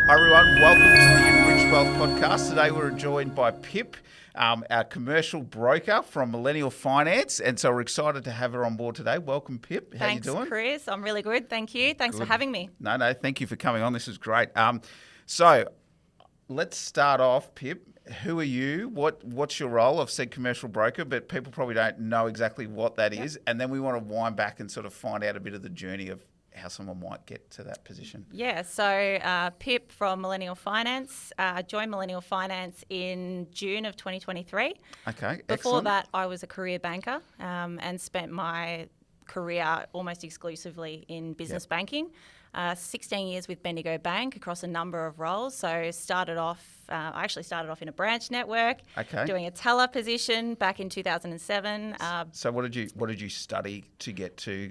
Hi everyone, welcome to the Enriched Wealth Podcast. Today we're joined by Pip, our commercial broker from Millennial Finance, and so we're excited to have her on board today. Welcome, Pip. How Thanks, you doing? Kris. I'm really good. Thank you. Thanks for having me. No, thank you for coming on. This is great. So let's start off, Pip. Who are you? What's your role? I've said commercial broker, but people probably don't know exactly what that is. And then we want to wind back and sort of find out a bit of the journey of how someone might get to that position. Yeah, so Pip from Millennial Finance. I joined Millennial Finance in June of 2023. Okay, Before excellent. that, I was a career banker and spent my career almost exclusively in business banking. 16 years with Bendigo Bank across a number of roles. So I actually started off in a branch network, doing a teller position back in 2007. So what did you study to get to?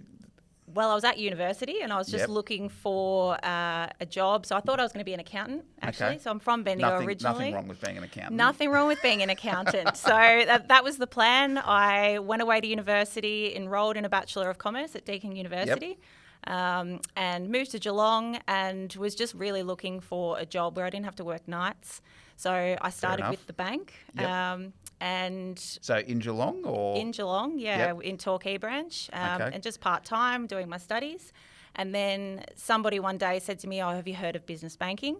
Well, I was at university and I was just looking for a job. So I thought I was going to be an accountant, actually. Okay. So I'm from Bendigo originally. Nothing wrong with being an accountant. Nothing wrong with being an accountant. So that was the plan. I went away to university, enrolled in a Bachelor of Commerce at Deakin University. And moved to Geelong and was just really looking for a job where I didn't have to work nights. So I started with the bank. And so in Geelong or? In Geelong, in Torquay branch, and just part-time doing my studies. And then somebody one day said to me, "Oh, have you heard of business banking?"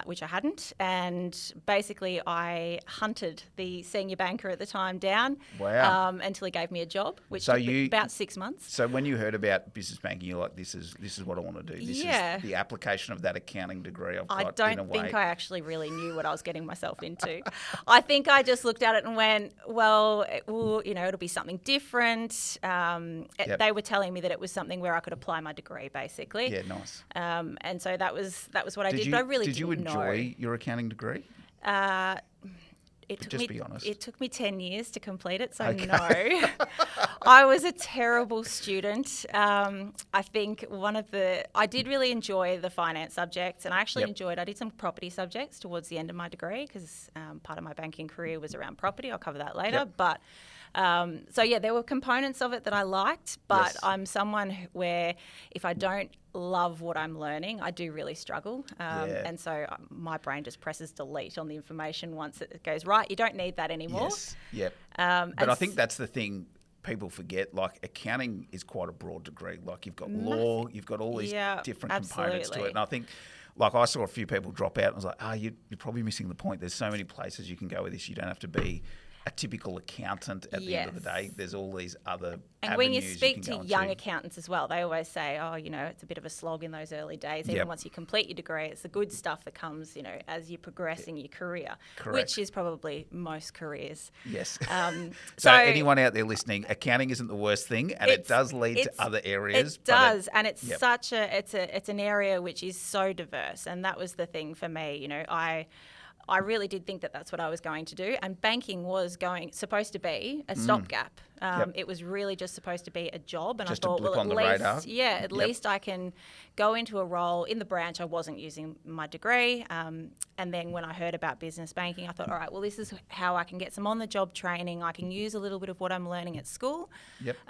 Which I hadn't. And basically I hunted the senior banker at the time down until he gave me a job, which took about 6 months. So when you heard about business banking, you're like, this is what I want to do. This is the application of that accounting degree I've got in a way. I don't think I actually really knew what I was getting myself into. I think I just looked at it and went, well, it'll be something different. They were telling me that it was something where I could apply my degree, basically. Yeah, nice. And so that was what I did. But I really did you enjoy your accounting degree? Be honest. It took me 10 years to complete it, so no. I was a terrible student. I think I did really enjoy the finance subjects, and I actually I did some property subjects towards the end of my degree because part of my banking career was around property. I'll cover that later. But there were components of it that I liked, but I'm someone where if I don't love what I'm learning, I do really struggle. And so my brain just presses delete on the information once it goes, right, you don't need that anymore. Yes, yep. But I think that's the thing people forget, like accounting is quite a broad degree. Like you've got law, you've got all these different components to it. And I think, like I saw a few people drop out and I was like, you're probably missing the point. There's so many places you can go with this. You don't have to be a typical accountant at the end of the day. There's all these other and when you speak to young accountants as well, they always say, it's a bit of a slog in those early days. Even once you complete your degree, it's the good stuff that comes, as you progress in your career, which is probably most careers. Yes. So anyone out there listening, accounting isn't the worst thing, and it does lead to other areas. It does, and it's it's an area which is so diverse, and that was the thing for me. I really did think that that's what I was going to do, and banking was supposed to be a stopgap. It was really just supposed to be a job, and just I thought, a blip on the radar. At least I can go into a role in the branch. I wasn't using my degree, and then when I heard about business banking, I thought, all right, well, this is how I can get some on-the-job training. I can use a little bit of what I'm learning at school,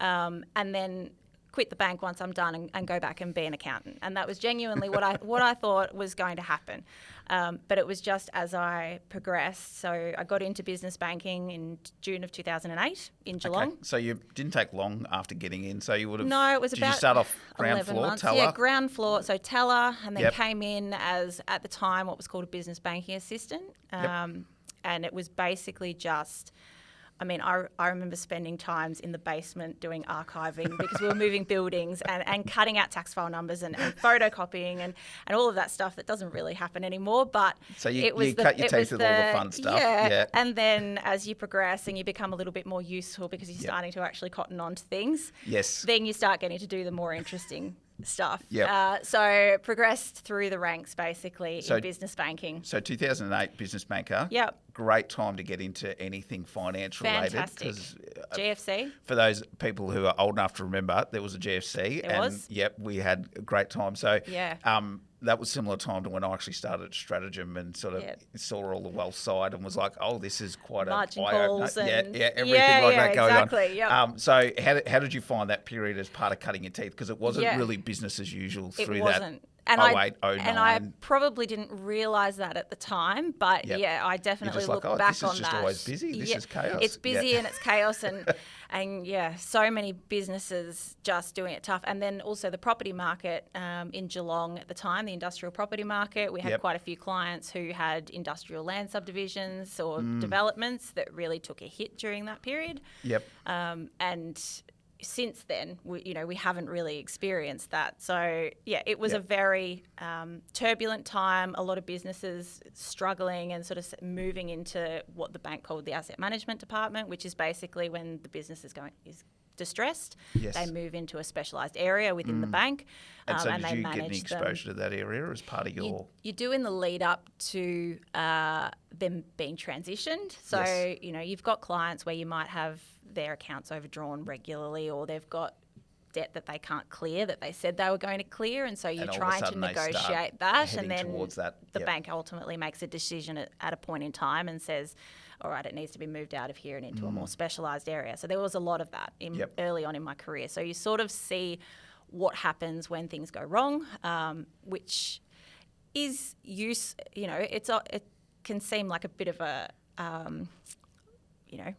and then quit the bank once I'm done and go back and be an accountant. And that was genuinely what I thought was going to happen. But it was just as I progressed. So I got into business banking in June of 2008 in Geelong. Okay. So you didn't take long after getting in. So you would have... No, it was did about you start off ground 11 floor, months. teller? Yeah, ground floor. So teller, and then came in as, at the time, what was called a business banking assistant. And it was basically just... I remember spending times in the basement doing archiving because we were moving buildings and cutting out tax file numbers and photocopying and all of that stuff that doesn't really happen anymore. But so you cut your teeth with all the fun stuff. Yeah. And then as you progress and you become a little bit more useful because you're starting to actually cotton on to things, then you start getting to do the more interesting stuff. So progressed through the ranks basically in business banking. So 2008 business banker. Yep. Great time to get into anything financial related. Fantastic. GFC. For those people who are old enough to remember, there was a GFC. There was. Yep, we had a great time. So that was similar time to when I actually started at Stratagem and sort of saw all the wealth side and was like, oh, this is quite margin a calls everything like that going exactly, on. So how did you find that period as part of cutting your teeth? Because it wasn't really business as usual through that. It wasn't. I probably didn't realise that at the time, but I definitely look back on that. This is just always busy. This is chaos. It's busy and it's chaos, and so many businesses just doing it tough. And then also the property market in Geelong at the time, the industrial property market, we had quite a few clients who had industrial land subdivisions or developments that really took a hit during that period. And since then, we haven't really experienced that. So, it was a very turbulent time. A lot of businesses struggling and sort of moving into what the bank called the asset management department, which is basically when the business is distressed, they move into a specialised area within the bank. And so did you get any exposure to that area as part of your... You do in the lead up to them being transitioned. So, you've got clients where you might have their accounts overdrawn regularly, or they've got debt that they can't clear that they said they were going to clear, and so you're trying to negotiate that, and then the bank ultimately makes a decision at a point in time and says, all right, it needs to be moved out of here and into a more specialised area. So there was a lot of that early on in my career. So you sort of see what happens when things go wrong, which is it can seem like a bit of a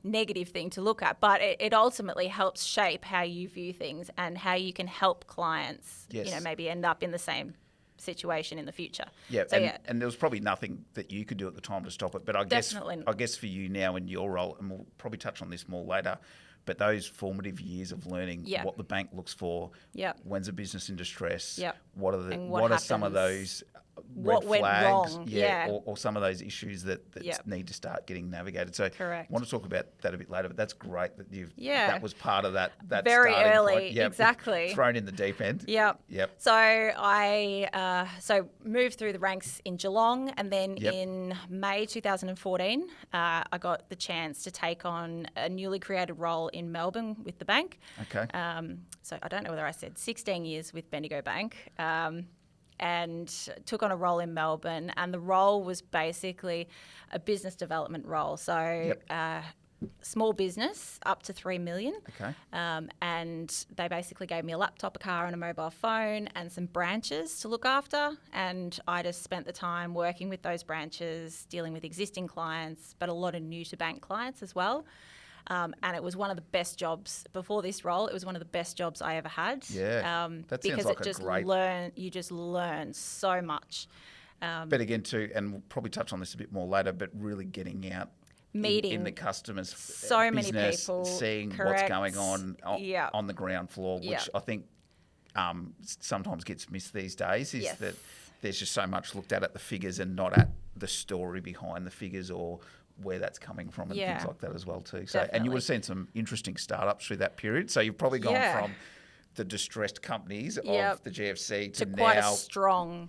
negative thing to look at, but it ultimately helps shape how you view things and how you can help clients, maybe end up in the same situation in the future. And there was probably nothing that you could do at the time to stop it, but I guess for you now in your role, and we'll probably touch on this more later, but those formative years of learning what the bank looks for, when's a business in distress, what are some of those red flags, or some of those issues that need to start getting navigated. So I want to talk about that a bit later, but that's great that that was part of that very early point. Exactly Thrown in the deep end. So I moved through the ranks in Geelong, and then in May 2014 I got the chance to take on a newly created role in Melbourne with the bank. So I don't know whether I said 16 years with Bendigo Bank, and took on a role in Melbourne, and the role was basically a business development role. So small business up to 3 million. And they basically gave me a laptop, a car and a mobile phone and some branches to look after. And I just spent the time working with those branches, dealing with existing clients, but a lot of new to bank clients as well. And it was one of the best jobs before this role. It was one of the best jobs I ever had. That because sounds like you just learn so much. But again, too, and we'll probably touch on this a bit more later, but really getting out, meeting in the customers' so business, many people, seeing what's going on the ground floor, which I think sometimes gets missed these days, is that there's just so much looked at the figures and not at the story behind the figures or where that's coming from and things like that as well too. So, and you would have seen some interesting startups through that period. So you've probably gone from the distressed companies of the GFC to now quite a strong,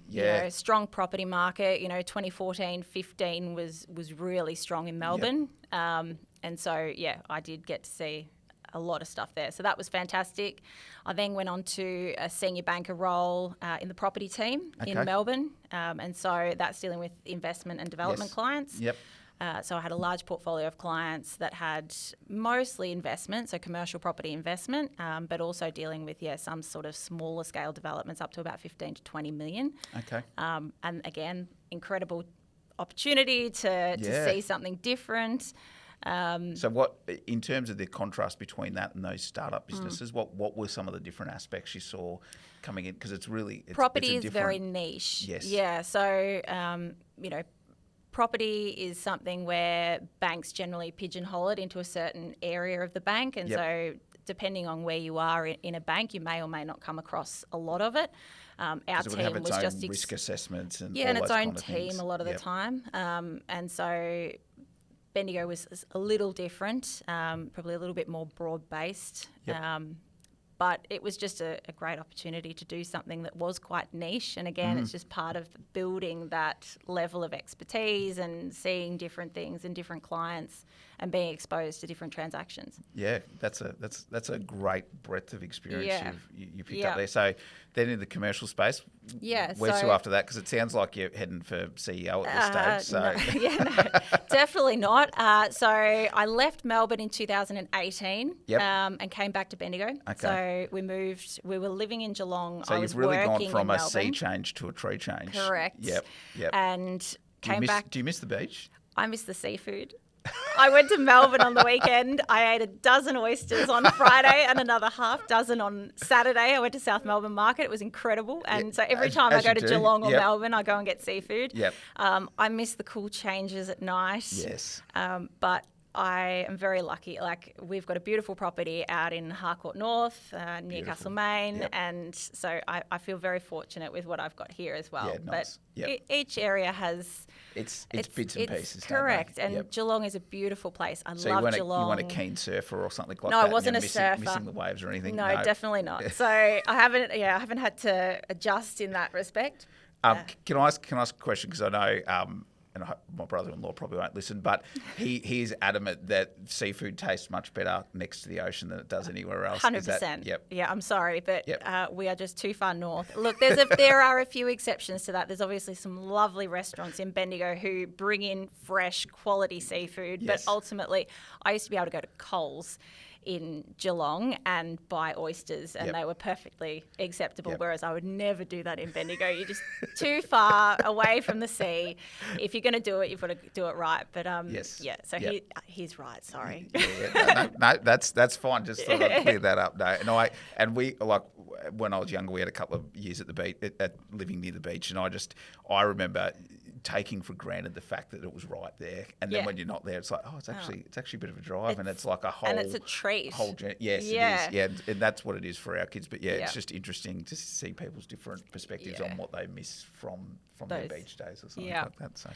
strong property market. 2014-15 was really strong in Melbourne, and so I did get to see a lot of stuff there. So that was fantastic. I then went on to a senior banker role in the property team in Melbourne, and so that's dealing with investment and development clients. So I had a large portfolio of clients that had mostly investment, so commercial property investment, but also dealing with some sort of smaller scale developments up to about 15 to 20 million. And again, incredible opportunity to see something different. So what, in terms of the contrast between that and those startup businesses, what were some of the different aspects you saw coming in? Because property is very niche. So property is something where banks generally pigeonhole it into a certain area of the bank, and so depending on where you are in a bank, you may or may not come across a lot of it. Our team was just risk assessments and and its own team a lot of the time, and so Bendigo was a little different, probably a little bit more broad based. But it was just a great opportunity to do something that was quite niche. And again, it's just part of building that level of expertise and seeing different things and different clients and being exposed to different transactions. That's a great breadth of experience you picked up there. So then in the commercial space, where's to after that? Because it sounds like you're heading for CEO at this stage. No, definitely not. So I left Melbourne in 2018 and came back to Bendigo. So So we moved. We were living in Geelong. So I was you've really working gone from in a Melbourne. sea change to a tree change. Correct. Yep. And came back. Do you miss the beach? I miss the seafood. I went to Melbourne on the weekend. I ate a dozen oysters on Friday and another half dozen on Saturday. I went to South Melbourne Market. It was incredible. And so every time I go to Geelong or Melbourne, I go and get seafood. Yep. I miss the cool changes at night. Yes. But I am very lucky. Like, we've got a beautiful property out in Harcourt North, near Castlemaine, and so I feel very fortunate with what I've got here as well. Yeah, nice. But each area has it's bits and pieces. Correct, and Geelong is a beautiful place. I love Geelong. You weren't a keen surfer or something like that? No, I wasn't a surfer. Missing the waves or anything? No, definitely not. So I haven't had to adjust in that respect. Can I ask a question? Because I know. And my brother-in-law probably won't listen, but he is adamant that seafood tastes much better next to the ocean than it does anywhere else. 100%. Yep. Yeah, I'm sorry, but we are just too far north. Look, there are a few exceptions to that. There's obviously some lovely restaurants in Bendigo who bring in fresh, quality seafood, but ultimately, I used to be able to go to Coles in Geelong and buy oysters, and they were perfectly acceptable, whereas I would never do that in Bendigo. You're just too far away from the sea. If you're going to do it, you've got to do it right. But so he's right. Sorry. No, that's fine. Just thought I'd clear that up. No, and we like when I was younger, we had a couple of years at the beach, living near the beach, and I remember taking for granted the fact that it was right there, and then when you're not there, it's like, it's actually a bit of a drive, and it's like a whole, and it's a treat. Yes, it is. And that's what it is for our kids. But it's just interesting to see people's different perspectives on what they miss from their beach days or something like that. So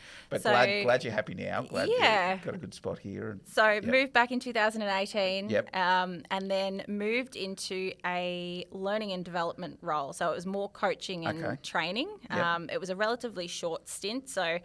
glad you're happy now. Glad you've got a good spot here. Moved back in 2018. And then moved into a learning and development role. So it was more coaching and training. It was a relatively short stint. So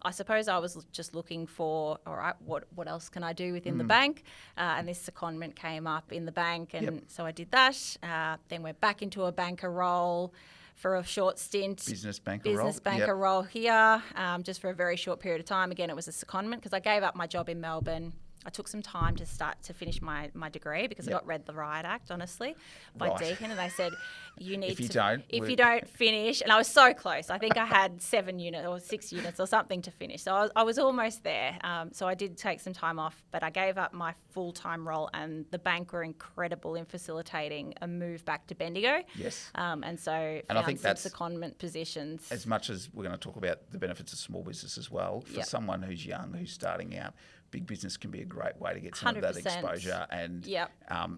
I suppose I was just looking for, all right, what else can I do within the bank? And this secondment came up in the bank, and so I did that. Then went back into a banker role for a short stint. Business banker role here, just for a very short period of time. Again, it was a secondment because I gave up my job in Melbourne. I took some time to finish my degree because I got read the Riot Act, honestly, by Deakin, and they said, if you don't finish, and I was so close. I think I had 7 units or 6 units or something to finish. So I was almost there. So I did take some time off, but I gave up my full-time role, and the bank were incredible in facilitating a move back to Bendigo. Yes. And so I think that's secondment positions. As much as we're going to talk about the benefits of small business as well, for someone who's young, who's starting out, big business can be a great way to get some 100%. Of that exposure and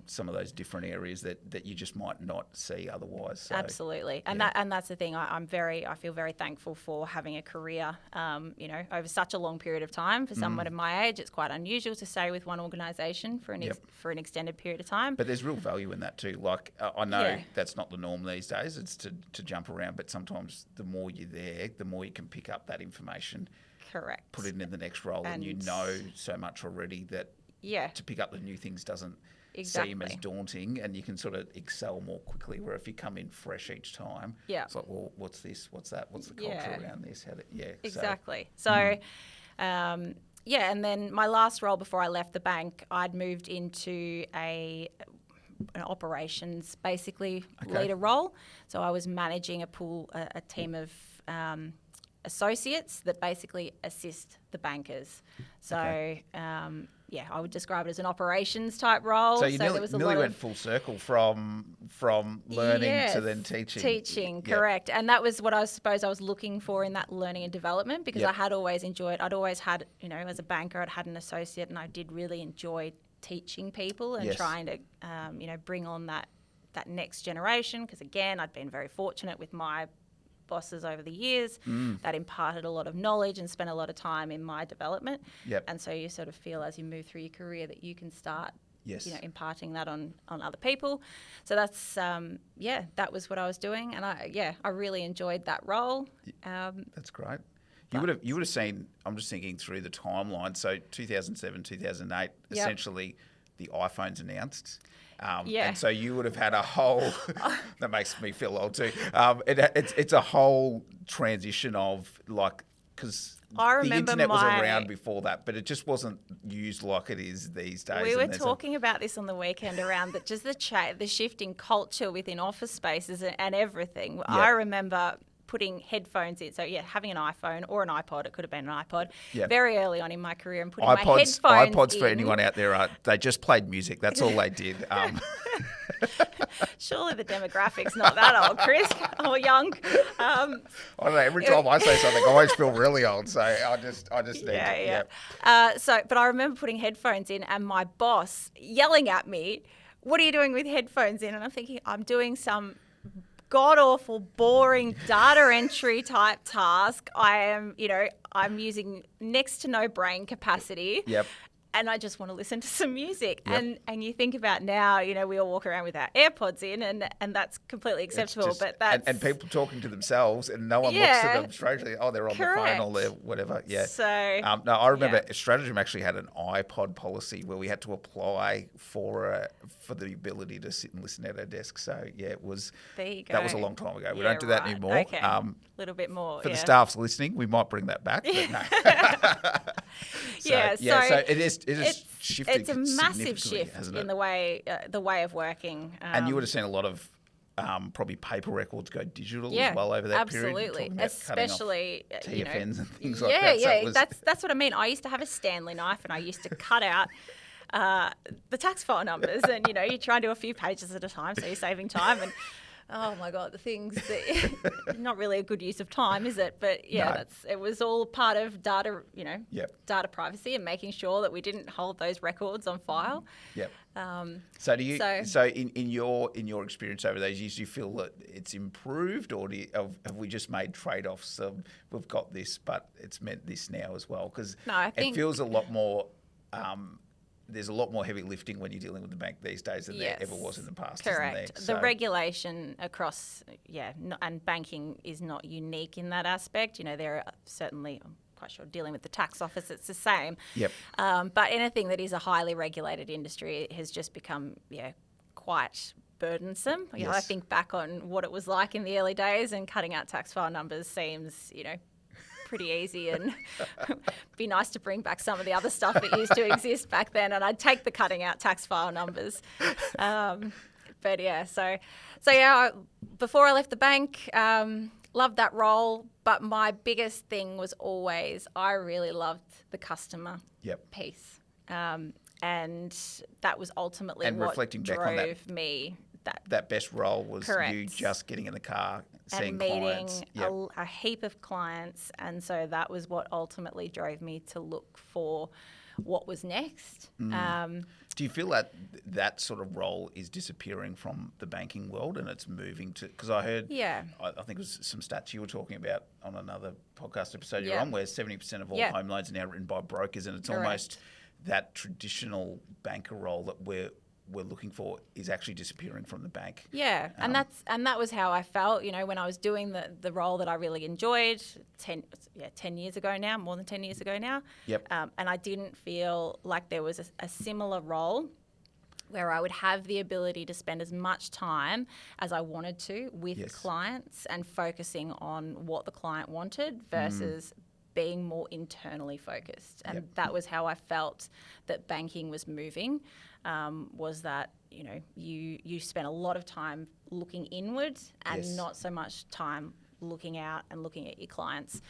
some of those different areas that you just might not see otherwise. So, absolutely, and that's the thing. I feel very thankful for having a career, over such a long period of time. For someone of my age, it's quite unusual to stay with one organisation for an extended period of time. But there's real value in that too. Like I know that's not the norm these days. It's to jump around, but sometimes the more you're there, the more you can pick up that information. Correct. Put it in the next role, and you know so much already that to pick up the new things doesn't seem as daunting, and you can sort of excel more quickly. Where if you come in fresh each time, it's like, well, what's this? What's that? What's the culture around this? Exactly. And then my last role before I left the bank, I'd moved into an operations leader role. So I was managing a team of associates that basically assist the bankers. So, I would describe it as an operations type role. So you nearly went full circle from learning to then teaching. Teaching, correct. And that was what I suppose I was looking for in that learning and development, because I had always enjoyed, I'd always had, as a banker, I'd had an associate, and I did really enjoy teaching people and trying to, bring on that next generation. Because again, I'd been very fortunate with my bosses over the years that imparted a lot of knowledge and spent a lot of time in my development. And so you sort of feel as you move through your career that you can start imparting that on other people. So that's that was what I was doing, and I really enjoyed that role. That's great. You would have seen, I'm just thinking through the timeline, so 2007, 2008, essentially the iPhone's announced. And so you would have had a whole, that makes me feel old too, it's a whole transition of like because I the remember internet was around before that, but it just wasn't used like it is these days. We were talking about this on the weekend around that, just the shift in culture within office spaces and everything. Yep. I remember putting headphones in. So, having an iPhone or an iPod, it could have been an iPod, very early on in my career, and putting my headphones iPods for in. anyone out there, they just played music. That's all they did. Surely the demographic's not that old, Kris, or young. I don't know. Every time I say something, I always feel really old. So I just need to. But I remember putting headphones in and my boss yelling at me, "What are you doing with headphones in?" And I'm thinking, I'm doing some god-awful, boring data entry type task. I'm using next to no brain capacity. Yep. And I just want to listen to some music. Yep. And you think about now, we all walk around with our AirPods in, and that's completely acceptable. But that's and people talking to themselves, and no one looks at them strangely. Oh, they're on the phone or they're whatever. Yeah. So no, I remember Stratagem actually had an iPod policy where we had to apply for the ability to sit and listen at our desk. So it was. There you go. That was a long time ago. We don't do that anymore. Okay. A little bit more. For the staffs listening, we might bring that back. But no. So it is shifted. It's a massive shift in the way of working. And you would have seen a lot of probably paper records go digital as well over that period. Absolutely, especially TFNs and things like that. So that's what I mean. I used to have a Stanley knife, and I used to cut out the tax file numbers, and you try and do a few pages at a time, so you're saving time. And oh my God, the things that not really a good use of time, is it? But it was all part of data, data privacy and making sure that we didn't hold those records on file. Yep. So do you? So in your experience over those years, do you feel that it's improved, or have we just made trade-offs? We've got this, but it's meant this now as well, because it feels a lot more. There's a lot more heavy lifting when you're dealing with the bank these days than there ever was in the past. Correct. Isn't there? The regulation across, and banking is not unique in that aspect. There are certainly, I'm quite sure, dealing with the tax office, it's the same. Yep. But anything that is a highly regulated industry has just become, quite burdensome. I think back on what it was like in the early days, and cutting out tax file numbers seems, pretty easy, and be nice to bring back some of the other stuff that used to exist back then, and I'd take the cutting out tax file numbers. Before I left the bank, loved that role, but my biggest thing was always I really loved the customer piece, and that was ultimately what drove me. That best role was you just getting in the car, seeing clients. A heap of clients, and so that was what ultimately drove me to look for what was next. Do you feel that sort of role is disappearing from the banking world, and it's moving to? Because I heard, I think it was some stats you were talking about on another podcast episode you're on, where 70% of all home loans are now written by brokers, and it's almost that traditional banker role that we're looking for is actually disappearing from the bank. Yeah, and that was how I felt, when I was doing the role that I really enjoyed 10 years ago now, more than 10 years ago now. Yep. And I didn't feel like there was a similar role where I would have the ability to spend as much time as I wanted to with clients and focusing on what the client wanted versus being more internally focused. And that was how I felt that banking was moving, was that, you spent a lot of time looking inward and not so much time looking out and looking at your clients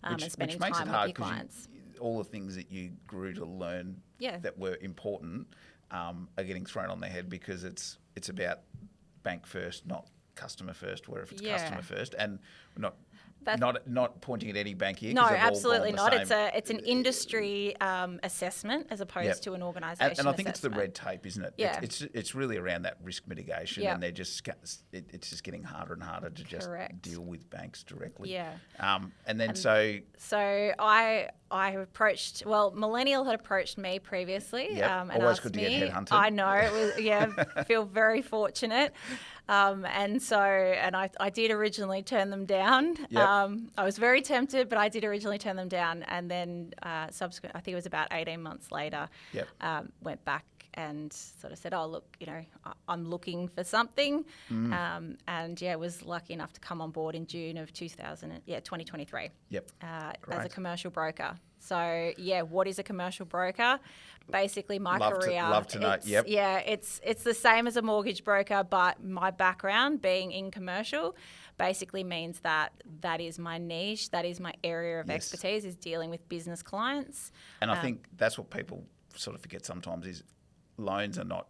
and spending time with your clients. All the things that you grew to learn that were important are getting thrown on their head, because it's about bank first, not customer first, where if it's customer first, and not pointing at any bank here. No, absolutely not. It's an industry assessment as opposed to an organisation. And I think it's the red tape, isn't it? Yeah. It's really around that risk mitigation, and it's just getting harder and harder to just deal with banks directly. Yeah. And then so I approached. Well, Millennial had approached me previously. And always asked good to me. get headhunted. I know. It was, I feel very fortunate. And I did originally turn them down. Yep. I was very tempted, but I did originally turn them down. And then subsequent, I think it was about 18 months later, went back and sort of said, oh, look, I'm looking for something. And was lucky enough to come on board in June of 2023. Yep. As a commercial broker. So, what is a commercial broker? Basically, my career. Love to know. Yep. Yeah, it's the same as a mortgage broker, but my background being in commercial basically means that is my niche, that is my area of expertise, is dealing with business clients. And I think that's what people sort of forget sometimes is loans are not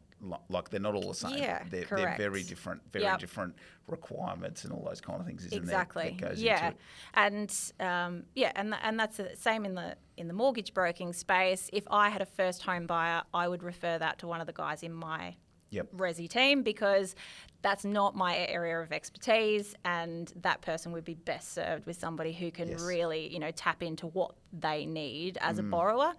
like they're not all the same. Yeah, they're very different, different requirements and all those kind of things. Exactly. That goes into it. And that's the same in the mortgage broking space. If I had a first home buyer, I would refer that to one of the guys in my resi team, because that's not my area of expertise, and that person would be best served with somebody who can really, tap into what they need as a borrower.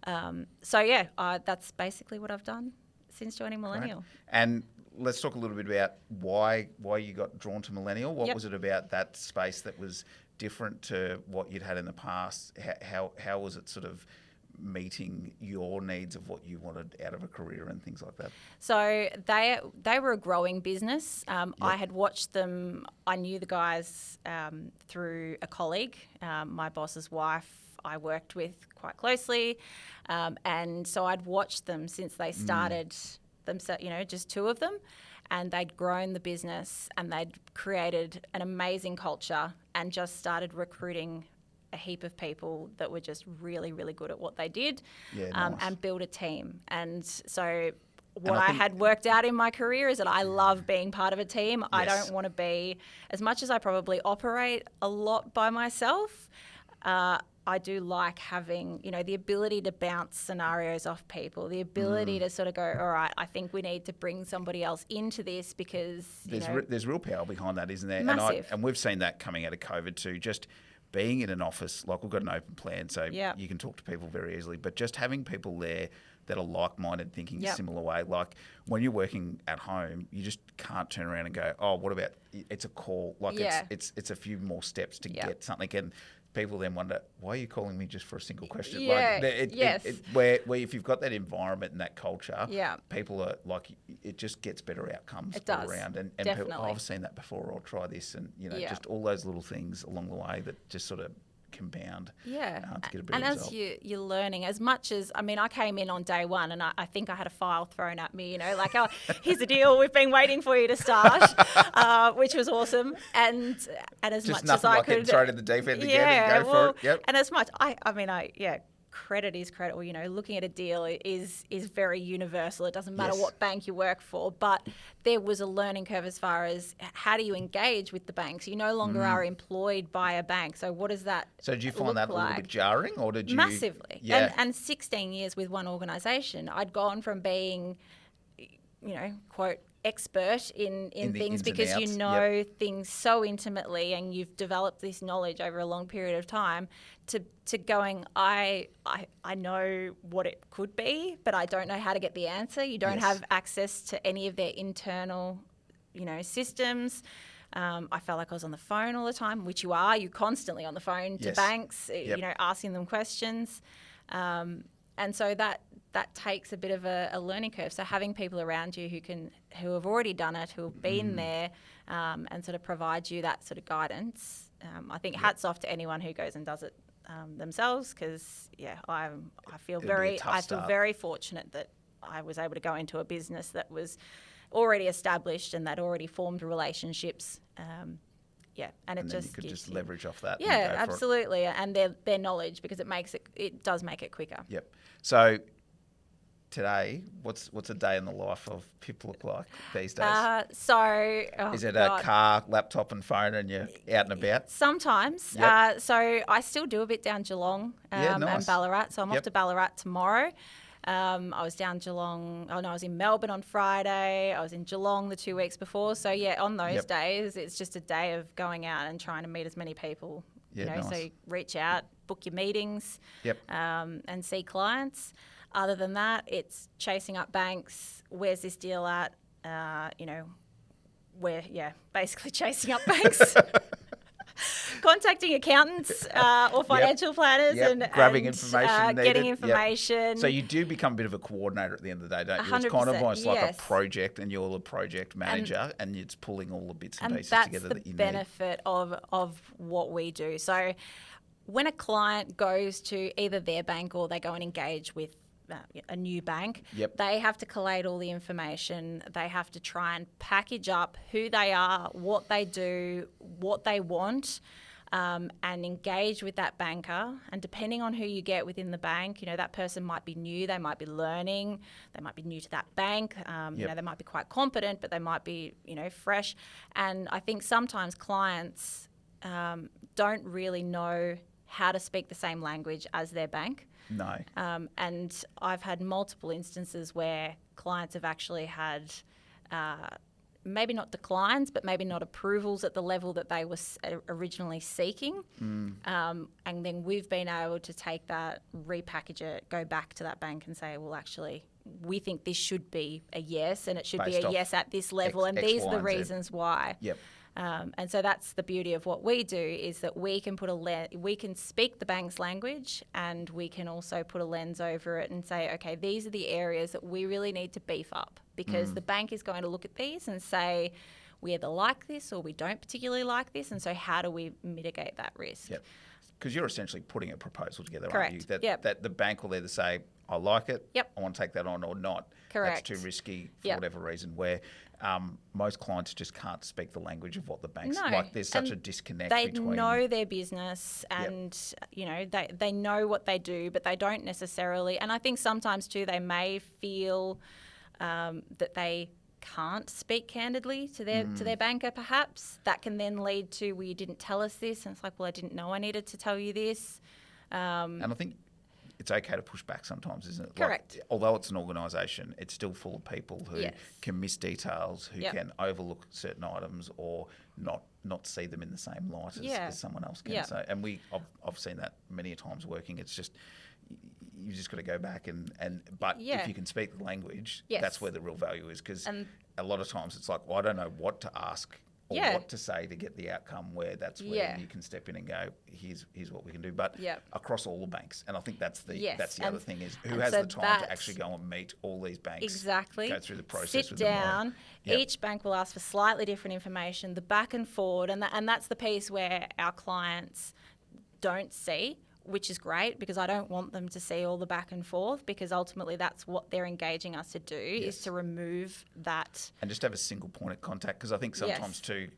That's basically what I've done since joining Millennial. Right. And let's talk a little bit about why you got drawn to Millennial. What was it about that space that was different to what you'd had in the past? How was it sort of meeting your needs of what you wanted out of a career and things like that? So they were a growing business. I had watched them. I knew the guys through a colleague, my boss's wife. I worked with quite closely, and so I'd watched them since they started themselves. Just two of them, and they'd grown the business and they'd created an amazing culture and just started recruiting a heap of people that were just really, really good at what they did, and build a team. And so what I had worked out in my career is that I love being part of a team. I don't want to be, as much as I probably operate a lot by myself, I do like having, the ability to bounce scenarios off people, the ability to sort of go, all right, I think we need to bring somebody else into this because, there's real power behind that, isn't there? Massive. And we've seen that coming out of COVID too, just being in an office, like we've got an open plan, so you can talk to people very easily, but just having people there that are like-minded, thinking a similar way. Like when you're working at home, you just can't turn around and go, oh, what about, it's a call. Like it's a few more steps to get something. And people then wonder, why are you calling me just for a single question? Where if you've got that environment and that culture, people are like, it just gets better outcomes all around. And people, I've seen that before, I'll try this. And, just all those little things along the way that just sort of compound to get a better result. As you're learning, as much as, I came in on day one and I think I had a file thrown at me, like, oh, here's the deal, we've been waiting for you to start, which was awesome. And as just much as I could throw it in the deep end again and go for it. Yep. And as much, credit is credit. Looking at a deal is very universal. It doesn't matter what bank you work for, but there was a learning curve as far as how do you engage with the banks. You no longer are employed by a bank. So what does that So did you find that a little bit jarring, or did you? Massively. Yeah. And 16 years with one organisation, I'd gone from being, quote, expert in things because you know things so intimately and you've developed this knowledge over a long period of time to going, I know what it could be, but I don't know how to get the answer. You don't have access to any of their internal, systems. I felt like I was on the phone all the time, which you are. You're constantly on the phone to banks, asking them questions. And so that takes a bit of a learning curve. So having people around you who have already done it, who have been there, and sort of provide you that sort of guidance. I think hats off to anyone who goes and does it themselves, because I feel very fortunate that I was able to go into a business that was already established and that already formed relationships. And it just you could just leverage off that. Yeah, absolutely, and their knowledge, because it does make it quicker. Yep. So today, what's a day in the life of Pip look like these days? Is it a car, laptop and phone and you're out and about? Sometimes. So I still do a bit down Geelong and Ballarat. So I'm off to Ballarat tomorrow. I was down Geelong. I was in Melbourne on Friday. I was in Geelong the 2 weeks before. So on those days, it's just a day of going out and trying to meet as many people. So you reach out, book your meetings, and see clients. Other than that, it's chasing up banks. Where's this deal at? Basically chasing up banks. contacting accountants or financial planners and grabbing information, getting information. Yep. So you do become a bit of a coordinator at the end of the day, don't you? It's kind of almost like a project, and you're the project manager, and it's pulling all the bits and pieces together that you need. And that's the benefit of what we do. So when a client goes to either their bank or they go and engage with a new bank, they have to collate all the information. They have to try and package up who they are, what they do, what they want, and engage with that banker. And depending on who you get within the bank, that person might be new, they might be learning, they might be new to that bank, they might be quite competent, but they might be, fresh. And I think sometimes clients don't really know how to speak the same language as their bank. No. And I've had multiple instances where clients have actually had maybe not declines, but maybe not approvals at the level that they were originally seeking. And then we've been able to take that, repackage it, go back to that bank and say, well, actually, we think this should be a yes, and it should be a yes at this level, and these are the reasons why. Yep. And so that's the beauty of what we do, is that we can we can speak the bank's language, and we can also put a lens over it and say, okay, these are the areas that we really need to beef up, because the bank is going to look at these and say, we either like this or we don't particularly like this, and so how do we mitigate that risk? Yep. Because you're essentially putting a proposal together, Correct. aren't you? That the bank will either say, I like it, I want to take that on, or not. Correct. That's too risky for whatever reason, where most clients just can't speak the language of what the bank's like. There's such a disconnect between... They know their business, and they know what they do, but they don't necessarily... And I think sometimes too they may feel that they can't speak candidly to their banker, perhaps. That can then lead to, well, you didn't tell us this, and it's like, well, I didn't know I needed to tell you this. And I think it's okay to push back sometimes, isn't it? Correct. Like, although it's an organisation, it's still full of people who can miss details, who can overlook certain items, or not see them in the same light as someone else can. So, and I've seen that many times working. It's just... you just got to go back but if you can speak the language, that's where the real value is, because a lot of times it's like, well, I don't know what to ask or what to say to get the outcome, where that's where you can step in and go, here's what we can do. But across all the banks, and I think that's the other thing, is who has the time to actually go and meet all these banks, exactly, go through the process, sit down. Each bank will ask for slightly different information, the back and forward, and that's the piece where our clients don't see, which is great, because I don't want them to see all the back and forth, because ultimately that's what they're engaging us to do, is to remove that. And just have a single point of contact, because I think sometimes too,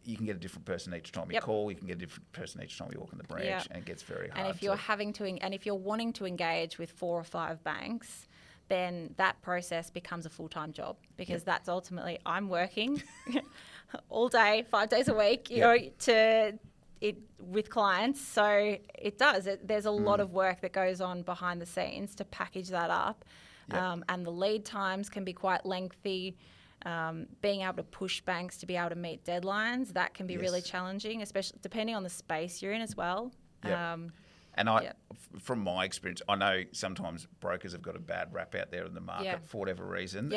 you can get a different person each time you call, you can get a different person each time you walk in the branch, and it gets very hard. And if you're if you're wanting to engage with 4 or 5 banks, then that process becomes a full-time job, because that's ultimately, I'm working all day, 5 days a week, you know, with clients. So it does. There's a lot of work that goes on behind the scenes to package that up. And the lead times can be quite lengthy. Being able to push banks to be able to meet deadlines, that can be really challenging, especially depending on the space you're in as well. And from my experience, I know sometimes brokers have got a bad rap out there in the market for whatever reason.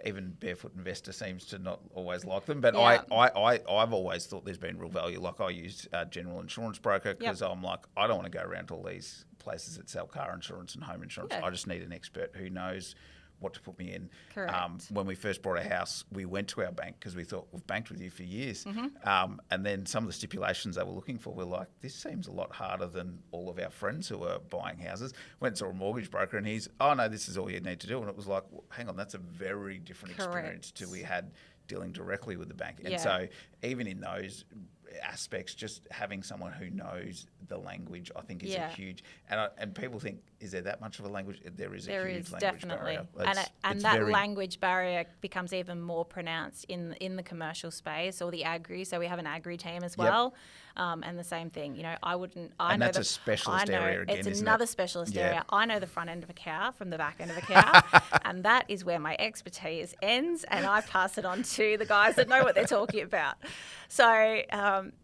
Even Barefoot Investor seems to not always like them. But I've always thought there's been real value. Like, I used a general insurance broker, because I'm like, I don't want to go around to all these places that sell car insurance and home insurance. I just need an expert who knows what to put me in. Correct. When we first bought a house, we went to our bank because we thought, we've banked with you for years. And then some of the stipulations they were looking for, we're like, this seems a lot harder than all of our friends who are buying houses. Went and saw a mortgage broker, and he's, oh no, this is all you need to do. And it was like, well, hang on, that's a very different experience to we had dealing directly with the bank. And so even in those aspects, just having someone who knows the language, I think, is a huge. And people think, is there that much of a language? There is a huge language barrier. And that language barrier becomes even more pronounced in the commercial space, or the agri. So we have an agri team as well. And the same thing, you know, and that's a specialist area again, it's another specialist area. I know the front end of a cow from the back end of a cow, and that is where my expertise ends, and I pass it on to the guys that know what they're talking about. So,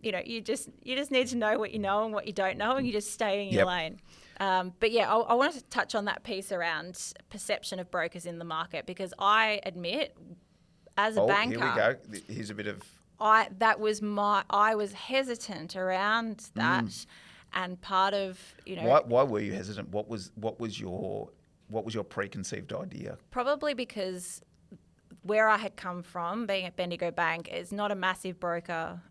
you know, you just need to know what you know and what you don't know, and you just stay in your lane. But yeah, I wanted to touch on that piece around perception of brokers in the market, because I admit, as a banker... Here we go. Here's a bit of I was hesitant around that, and part of, why were you hesitant? What was your preconceived idea? Probably because where I had come from, being at Bendigo Bank, is not a massive broker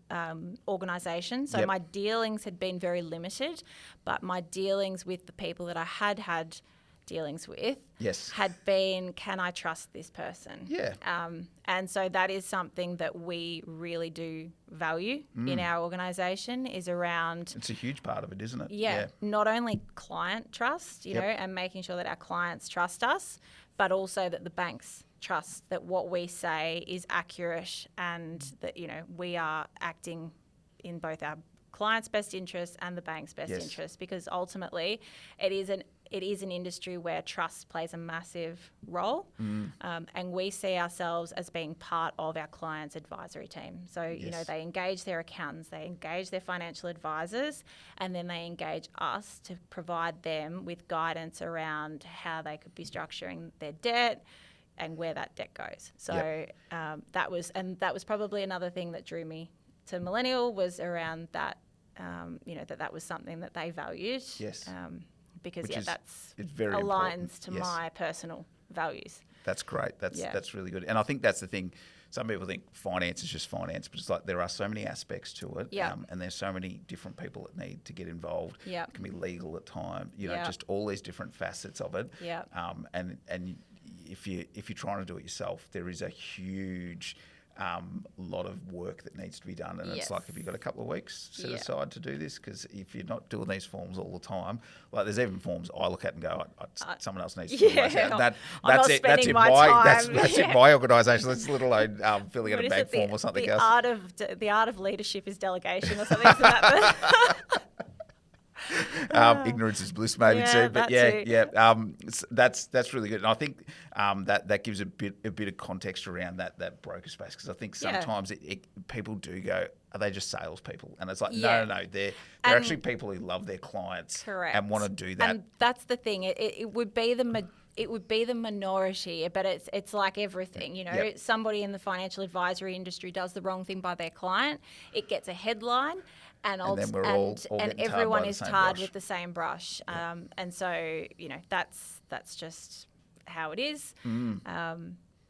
organisation. So my dealings had been very limited, but my dealings with the people that I had dealings with had been, can I trust this person? Yeah. And so that is something that we really do value in our organisation, is around... It's a huge part of it, isn't it? Yeah. Not only client trust, you know, and making sure that our clients trust us, but also that the banks trust that what we say is accurate, and that, we are acting in both our client's best interest and the bank's best interest, because ultimately it is an industry where trust plays a massive role, and we see ourselves as being part of our clients' advisory team. So, they engage their accountants, they engage their financial advisors, and then they engage us to provide them with guidance around how they could be structuring their debt and where that debt goes. So that was probably another thing that drew me to Millennial, was around that, that was something that they valued. Yes. Because it's very aligns important. to my personal values. That's great. That's really good. And I think that's the thing. Some people think finance is just finance, but it's like there are so many aspects to it, and there's so many different people that need to get involved. It can be legal at times, just all these different facets of it. And if you're trying to do it yourself, there is a huge lot of work that needs to be done, and it's like, have you got a couple of weeks set aside to do this? Because if you're not doing these forms all the time, like there's even forms I look at and go, someone else needs to do those. That's it. That's in my organisation. That's let alone filling out a bank form or something else. The art of leadership is delegation or something. Isn't that ignorance is bliss, maybe too. But that's really good, and I think that gives a bit of context around that broker space, because I think sometimes people do go, are they just salespeople? And it's like no, they're actually people who love their clients and want to do that. And that's the thing. It would be the minority, but it's like everything, Somebody in the financial advisory industry does the wrong thing by their client, it gets a headline, and everyone is tarred with the same brush. And so, that's just how it is.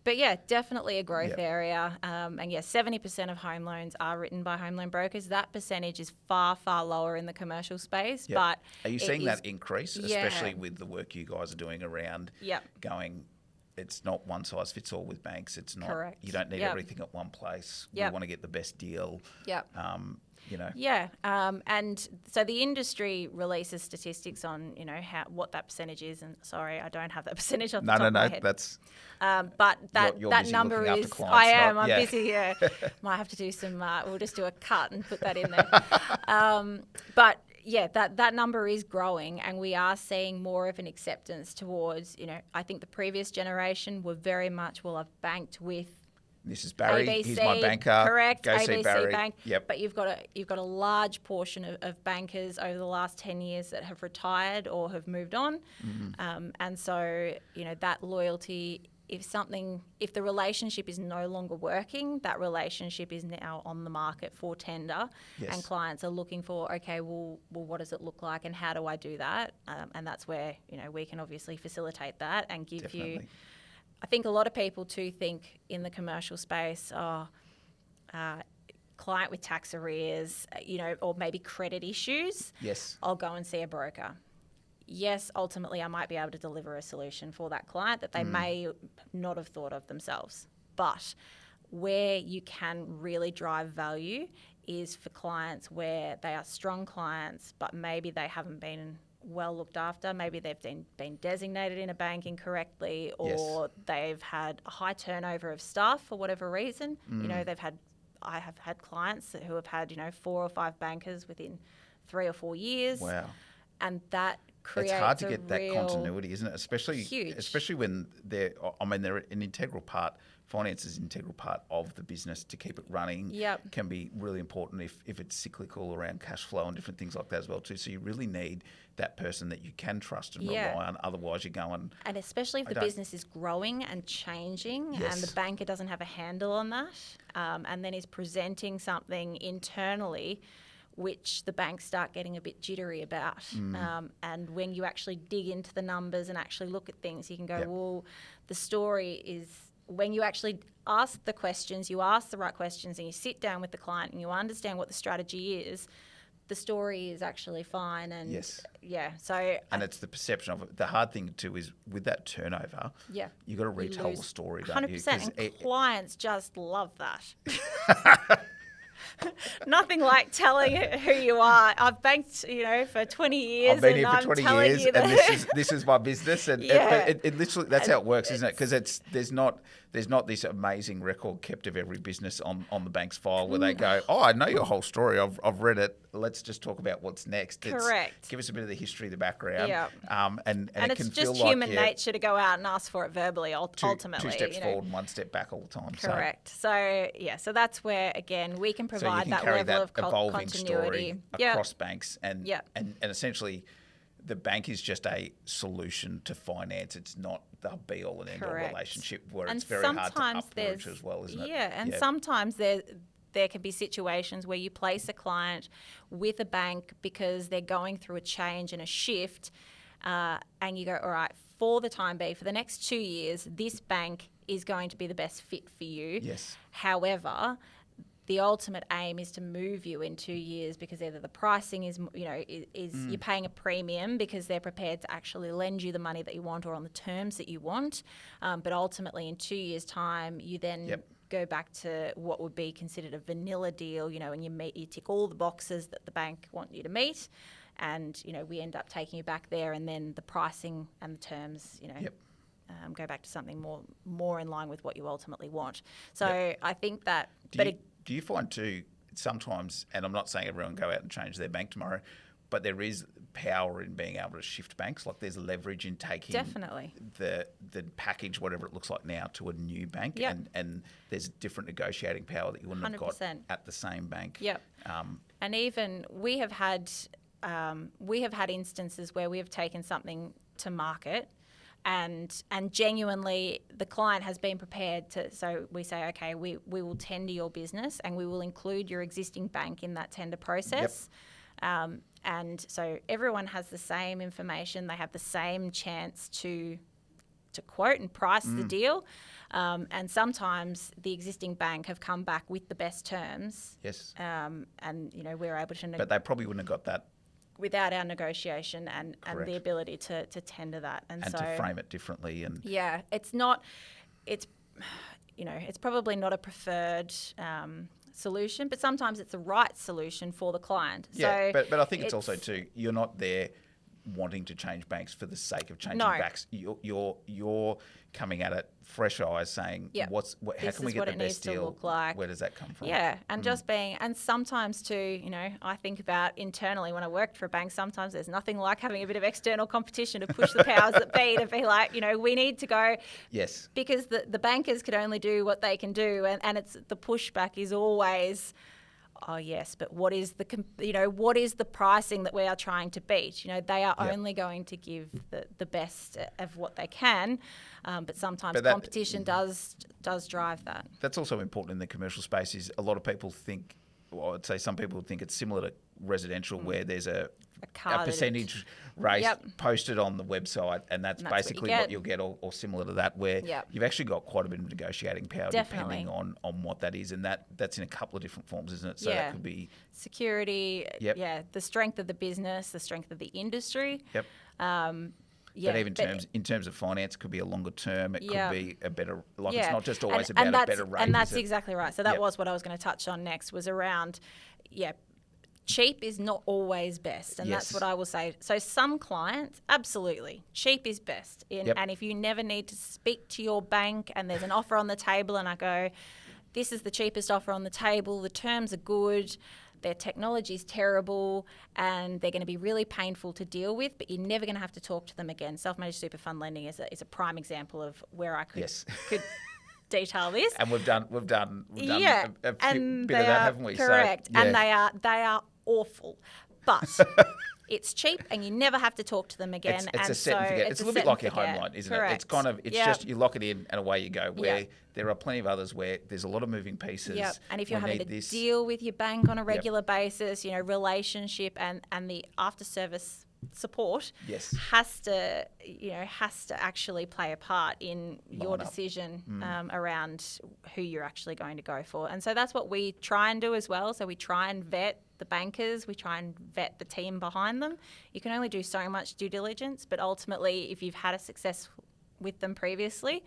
But definitely a growth area. And 70% of home loans are written by home loan brokers. That percentage is far, far lower in the commercial space. But are you seeing that increase, especially with the work you guys are doing around going, it's not one size fits all with banks. It's not, correct. You don't need everything at one place. You want to get the best deal. And so the industry releases statistics on, what that percentage is. And sorry, I don't have that percentage off the top of my head. That's... but that number is... Clients, I am. I'm busy, Might have to do some... we'll just do a cut and put that in there. But... that number is growing, and we are seeing more of an acceptance towards, I think the previous generation were very much, I've banked with... This is Barry. ABC, he's my banker. Correct. Go ABC see Barry. Bank. Yep. But you've got a large portion of bankers over the last 10 years that have retired or have moved on, and so that loyalty. If the relationship is no longer working, that relationship is now on the market for tender, and clients are looking for, okay, well, what does it look like, and how do I do that? And that's where we can obviously facilitate that and give you. I think a lot of people too think in the commercial space, client with tax arrears, or maybe credit issues. Yes. I'll go and see a broker. Yes, ultimately I might be able to deliver a solution for that client that they may not have thought of themselves. But where you can really drive value is for clients where they are strong clients, but maybe they haven't been well looked after. Maybe they've been designated in a bank incorrectly, or they've had a high turnover of staff for whatever reason. I have had clients who have had 4 or 5 bankers within 3 or 4 years. Wow. And that creates it's hard to get that continuity, isn't it? Especially when they're an integral part finance is an integral part of the business to keep it running. Yep. Can be really important if it's cyclical around cash flow and different things like that as well too. So you really need that person that you can trust and rely on. Otherwise you're going... And especially if the business is growing and changing and the banker doesn't have a handle on that and then is presenting something internally which the banks start getting a bit jittery about. And when you actually dig into the numbers and actually look at things, you can go, well, the story is when you actually ask the questions, you ask the right questions and you sit down with the client and you understand what the strategy is, the story is actually fine. And and it's the perception of it. The hard thing too is with that turnover, you've got to retell the story, don't you? 100%. And clients just love that. Nothing like telling who you are. I've banked, for 20 years. I've been here for 20 years, and this is my business. And it literally, that's how it works, isn't it? Because there's not this amazing record kept of every business on the bank's file where they go, oh, I know your whole story. I've read it. Let's just talk about what's next. Correct. Give us a bit of the history, the background. And it it's can just feel human like, nature to go out and ask for it verbally. Ultimately, 2 steps forward and 1 step back all the time. Correct. So that's where again we can provide that level of evolving continuity story across banks, and essentially the bank is just a solution to finance. It's not the be all and end all relationship where it's very hard to uproot as well, isn't it? And sometimes there can be situations where you place a client with a bank because they're going through a change and a shift, and you go, all right, for the time being, for the next 2 years, this bank is going to be the best fit for you. Yes. However, the ultimate aim is to move you in 2 years because either the pricing is you're paying a premium because they're prepared to actually lend you the money that you want or on the terms that you want. But ultimately in 2 years' time, you then go back to what would be considered a vanilla deal, and you tick all the boxes that the bank want you to meet. And, we end up taking you back there and then the pricing and the terms, go back to something more in line with what you ultimately want. So I think that... Do you find too sometimes, and I'm not saying everyone go out and change their bank tomorrow, but there is power in being able to shift banks? Like there's leverage in taking the package, whatever it looks like now, to a new bank, and there's different negotiating power that you wouldn't 100%. Have got at the same bank. And even we have had instances where we have taken something to market. And genuinely, the client has been prepared to. So we say, okay, we will tender your business, and we will include your existing bank in that tender process. And so everyone has the same information; they have the same chance to quote and price the deal. And sometimes the existing bank have come back with the best terms. Yes. And we're able to. But they probably wouldn't have got that without our negotiation and the ability to tender that. And so, to frame it differently. And it's probably not a preferred solution, but sometimes it's the right solution for the client. Yeah, but I think it's also too, you're not there wanting to change banks for the sake of changing banks. You're coming at it fresh eyes, saying, how can we get the best deal? Where does that come from? Yeah, and and sometimes too, I think about internally when I worked for a bank, sometimes there's nothing like having a bit of external competition to push the powers that be to be like, we need to go. Yes. Because the bankers could only do what they can do, and it's the pushback is always, oh yes, but what is the pricing that we are trying to beat? They are only going to give the best of what they can, but sometimes competition does drive that. That's also important in the commercial space. Is a lot of people think, well, I'd say some people think it's similar to residential, where there's a percentage rate posted on the website, and that's basically what you'll get, or similar to that, where you've actually got quite a bit of negotiating power depending on what that is, and that's in a couple of different forms, isn't it? So that could be security, the strength of the business, the strength of the industry. But in terms of finance, it could be a longer term. It could be a better, it's not just always about a better rate. And that's exactly right. So that was what I was going to touch on next, was around, cheap is not always best. And that's what I will say. So some clients, absolutely, cheap is best. And if you never need to speak to your bank and there's an offer on the table and I go, this is the cheapest offer on the table, the terms are good, their technology is terrible, and they're going to be really painful to deal with, but you're never going to have to talk to them again. Self-managed super fund lending is a prime example of where I could detail this. And we've done a bit of that, haven't we? Correct. So, and they are awful. But it's cheap and you never have to talk to them again. It's a set and forget. It's a little bit like your home loan, isn't it? It's kind of, just you lock it in and away you go. Where there are plenty of others where there's a lot of moving pieces. Yep. And if you're having to deal with your bank on a regular basis, relationship and the after service support has to actually play a part in your decision around who you're actually going to go for. And so that's what we try and do as well. So we try and vet the bankers, we try and vet the team behind them. You can only do so much due diligence, but ultimately if you've had a success with them previously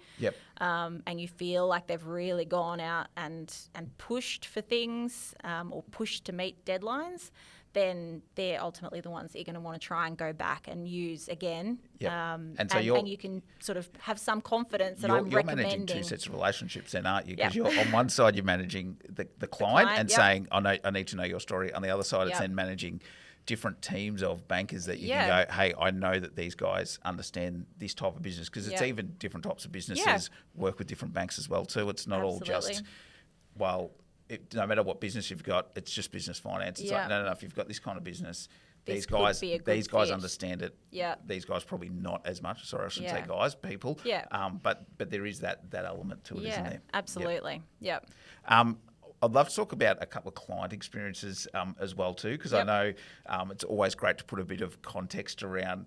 and you feel like they've really gone out and pushed for things or pushed to meet deadlines, then they're ultimately the ones that you're going to want to try and go back and use again. And you can sort of have some confidence that I'm recommending. You're managing two sets of relationships then, aren't you? Because you're on one side you're managing the client and saying, I need to know your story. On the other side it's then managing different teams of bankers that you can go, hey, I know that these guys understand this type of business, because it's even different types of businesses work with different banks as well too. It's not all just, no matter what business you've got, it's just business finance. It's like, no, if you've got this kind of business, these guys understand it. Yeah. These guys probably not as much. Sorry, I shouldn't say guys, people. Yeah. But there is that element to it, isn't there? Absolutely. Yep. I'd love to talk about a couple of client experiences as well too, because I know it's always great to put a bit of context around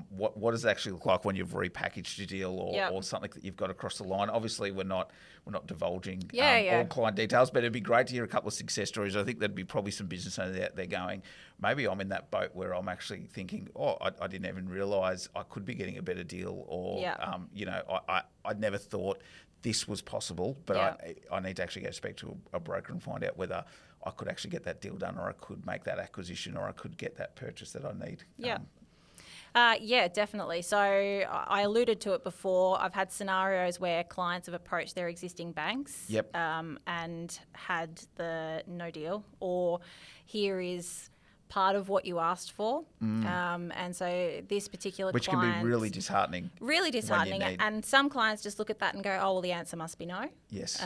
what does it actually look like when you've repackaged your deal or something that you've got across the line. Obviously, we're not divulging all client details, but it'd be great to hear a couple of success stories. I think there'd be probably some business owners out there going, maybe I'm in that boat where I'm actually thinking, I didn't even realise I could be getting a better deal, or I never thought this was possible, but I need to actually go speak to a broker and find out whether I could actually get that deal done, or I could make that acquisition, or I could get that purchase that I need. Definitely. So I alluded to it before. I've had scenarios where clients have approached their existing banks and had the no deal, or here is part of what you asked for. And so this particular Which client... can be really disheartening. Really disheartening. And some clients just look at that and go, oh, well, the answer must be no. Yes.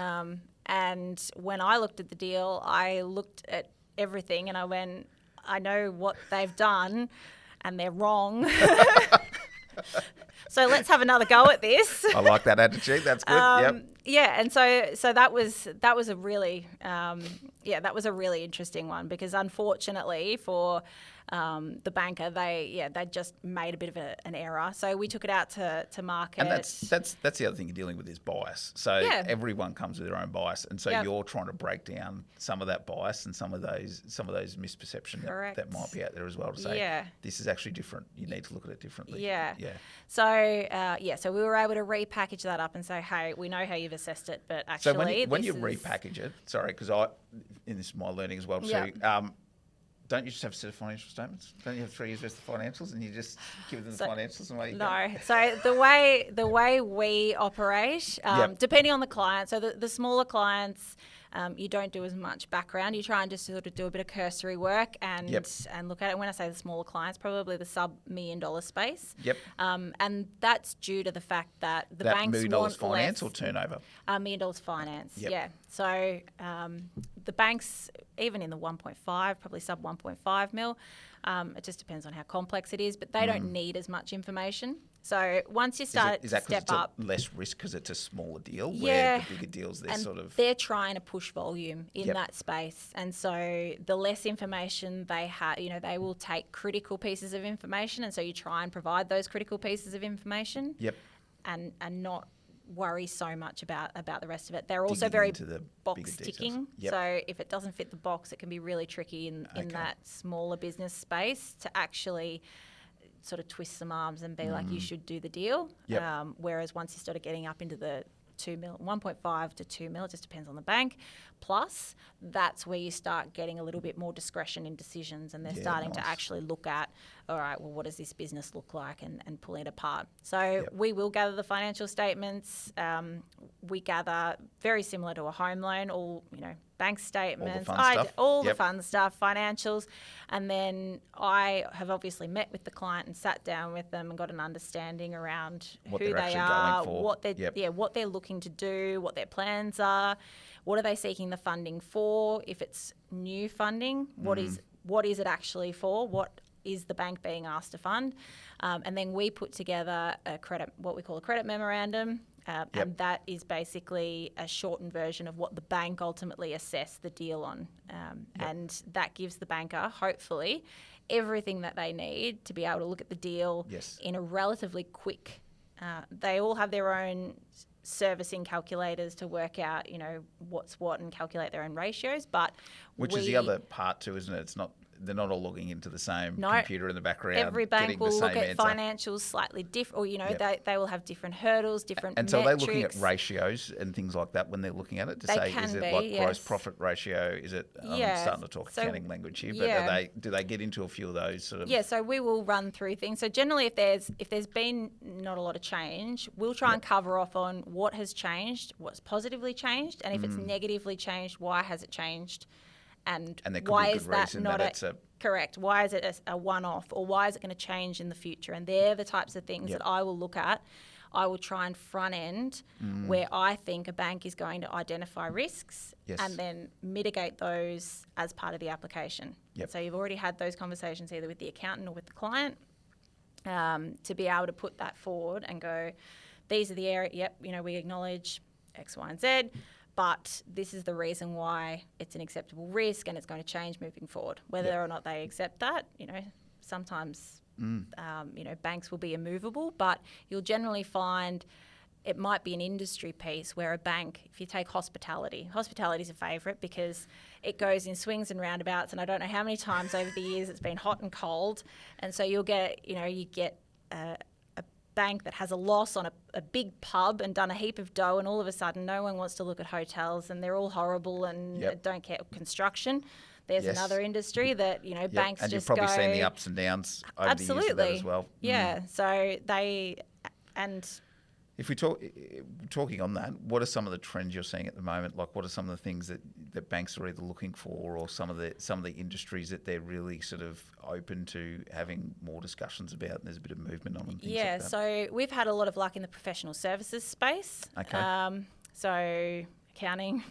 And when I looked at the deal, I looked at everything and I went, I know what they've done and they're wrong. So let's have another go at this. I like that attitude. That's good. And so that was a really that was a really interesting one, because unfortunately for the banker, they just made a bit of an error. So we took it out to market. And that's the other thing you're dealing with is bias. So everyone comes with their own bias, and so you're trying to break down some of that bias and some of those misperceptions that might be out there as well, to say this is actually different. You need to look at it differently. So we were able to repackage that up and say, hey, we know how you've assessed it, but actually so when you repackage it, because this is my learning as well too. Don't you just have a set of financial statements? Don't you have 3 years worth of financials and you just give them the financials and away you go? No. So the way we operate, depending on the client, so the smaller clients, you don't do as much background. You try and just sort of do a bit of cursory work and look at it. When I say the smaller clients, probably the sub-$1 million space. And that's due to the fact that the banks want less. $1 million finance or turnover? $1 million finance, So the banks, even in the 1.5, probably sub 1.5 mil, it just depends on how complex it is, but they don't need as much information. So once you start to step up, less risk because it's a smaller deal. Where the bigger deals, they're trying to push volume in that space, and so the less information they have, they will take critical pieces of information, and so you try and provide those critical pieces of information. And not worry so much about the rest of it. They're also very box ticking. So if it doesn't fit the box, it can be really tricky in that smaller business space to actually sort of twist some arms and be like, you should do the deal. Whereas once you start getting up into the 1.5 to 2 mil, it just depends on the bank. Plus, that's where you start getting a little bit more discretion in decisions, and they're starting to actually look at, all right, well, what does this business look like, and pulling it apart. So we will gather the financial statements. We gather very similar to a home loan, all, bank statements, all the fun stuff, financials. And then I have obviously met with the client and sat down with them and got an understanding around what who they are, what they're looking to do, what their plans are, what are they seeking the funding for. If it's new funding, what is it actually for? What is the bank being asked to fund? And then we put together what we call a credit memorandum. And that is basically a shortened version of what the bank ultimately assessed the deal on. And that gives the banker, hopefully, everything that they need to be able to look at the deal in a relatively quick. They all have their own servicing calculators to work out, what's what and calculate their own ratios. Which is the other part too, isn't it? They're not all logging into the same computer in the background. Every bank will look at financials slightly different, or they will have different hurdles, different and so metrics. are they looking at ratios and things like that when they're looking at it to say, is it like gross profit ratio? Is it? I'm starting to talk accounting language here, but do they get into a few of those sort of? Yeah, so we will run through things. So generally, if there's been not a lot of change, we'll try and cover off on what has changed, what's positively changed, and if it's negatively changed, why has it changed? And there could why be a good is that reason not that it's a correct? Why is it a one-off, or why is it going to change in the future? And they're the types of things that I will look at. I will try and front end where I think a bank is going to identify risks and then mitigate those as part of the application. So you've already had those conversations either with the accountant or with the client to be able to put that forward and go, these are the areas, we acknowledge X, Y, and Z. But this is the reason why it's an acceptable risk and it's going to change moving forward. Whether or not they accept that, sometimes, banks will be immovable, but you'll generally find it might be an industry piece where a bank, if you take hospitality is a favourite because it goes in swings and roundabouts, and I don't know how many times over the years it's been hot and cold. And so you'll get, a bank that has a loss on a big pub and done a heap of dough, and all of a sudden no one wants to look at hotels and they're all horrible and don't care. Construction, there's another industry that banks and just you've probably go, seen the ups and downs over the years of that as well. So they and if we talking on that, what are some of the trends you're seeing at the moment? Like, what are some of the things that banks are either looking for, or some of the industries that they're really sort of open to having more discussions about, and there's a bit of movement on them? Yeah, so we've had a lot of luck in the professional services space. Okay. So accounting,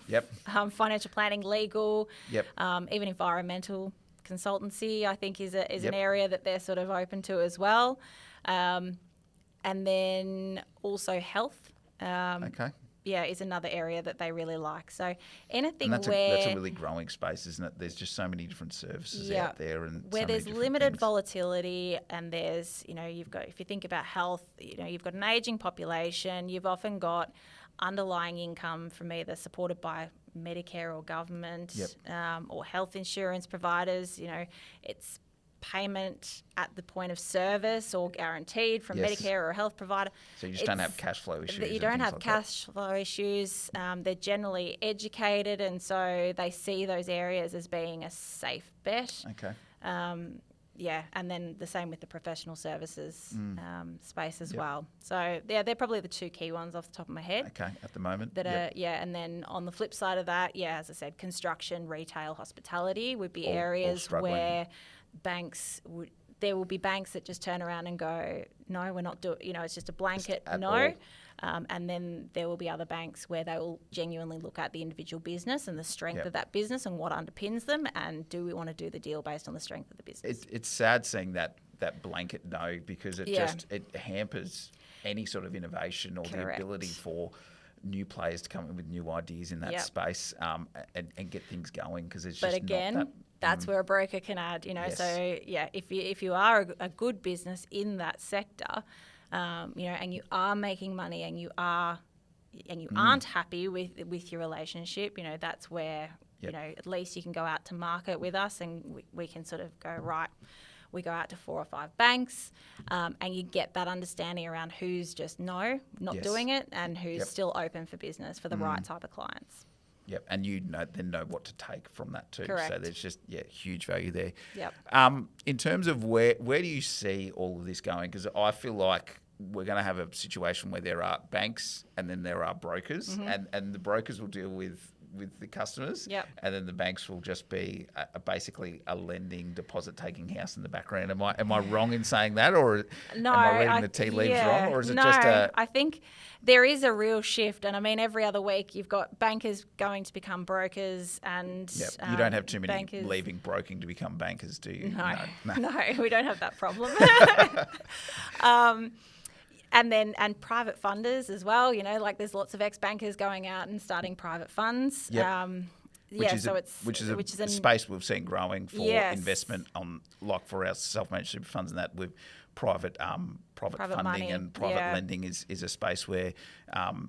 financial planning, legal, even environmental consultancy, I think is an area that they're sort of open to as well. And then also health. Is another area that they really like. So anything that's a really growing space, isn't it? There's just so many different services out there, and where so there's many limited things. Volatility, and there's you've got, if you think about health, you've got an aging population. You've often got underlying income from either supported by Medicare or government, or health insurance providers. It's payment at the point of service or guaranteed from Medicare or a health provider. So you just don't have cash flow issues. You don't have cash flow issues. They're generally educated, and so they see those areas as being a safe bet. Okay. And then the same with the professional services space as well. So they're probably the two key ones off the top of my head. Okay, at the moment. And then on the flip side of that, as I said, construction, retail, hospitality would be areas where there will be banks that just turn around and go, no, we're not doing, it's just a blanket no. And then there will be other banks where they will genuinely look at the individual business and the strength of that business and what underpins them, and do we want to do the deal based on the strength of the business. It's sad seeing that blanket no, because it hampers any sort of innovation or the ability for new players to come in with new ideas in that space and get things going, because it's just not that. That's where a broker can add, So if you are a good business in that sector, and you are making money, and you aren't happy with your relationship, that's where at least you can go out to market with us, and we can sort of go, right. We go out to 4 or 5 banks, and you get that understanding around who's just not doing it, and who's still open for business for the right type of clients. Yep, and you then know what to take from that too. Correct. So there's just huge value there. Yep. In terms of where do you see all of this going? Because I feel like we're going to have a situation where there are banks and then there are brokers, and the brokers will deal with the customers, and then the banks will just be basically a lending deposit-taking house in the background. Am I wrong in saying that, or am I reading the tea leaves wrong, or is it just a... I think there is a real shift, and I mean every other week you've got bankers going to become brokers, and you don't have too many bankers leaving broking to become bankers, do you? No, we don't have that problem. And private funders as well, like there's lots of ex-bankers going out and starting private funds. Which is a space we've seen growing for investment on, like for our self-managed super funds and that, with private funding money, and private lending is a space where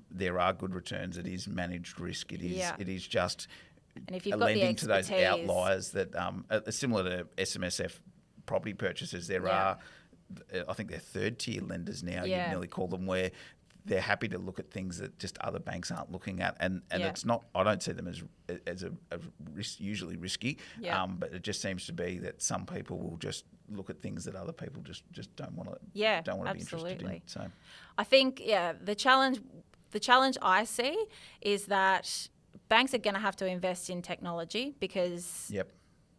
there are good returns. It is managed risk. It is just and if you've lending got the to those outliers that similar to SMSF property purchases. There are, I think they're third tier lenders now, you'd nearly call them, where they're happy to look at things that just other banks aren't looking at, and it's not. I don't see them as a risk, usually risky, but it just seems to be that some people will just look at things that other people just don't want to be interested in. So I think the challenge I see is that banks are going to have to invest in technology, because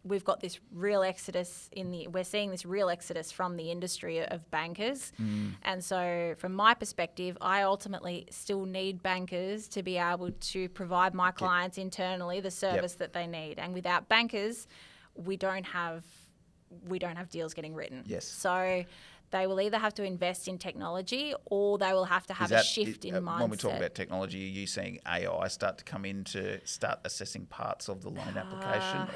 we've got this real exodus we're seeing this real exodus from the industry of bankers. And so from my perspective, I ultimately still need bankers to be able to provide my clients internally the service that they need. And without bankers, we don't have deals getting written. So they will either have to invest in technology, or they will have to have a shift in mindset. When we talk about technology, are you seeing AI start to come in to start assessing parts of the loan application?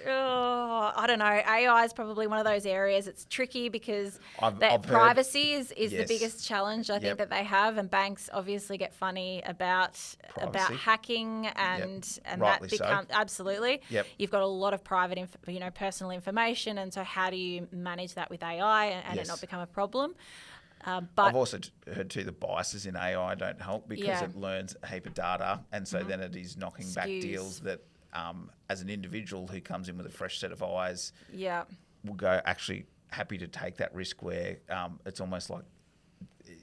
I don't know. AI is probably one of those areas. It's tricky because privacy is the biggest challenge I think that they have, and banks obviously get funny about hacking, and that becomes absolutely. You've got a lot of private, personal information, and so how do you manage that with AI and it not become a problem? But I've also heard too the biases in AI don't help, because it learns a heap of data, and so then it is knocking back deals that, as an individual who comes in with a fresh set of eyes, will go actually happy to take that risk, where it's almost like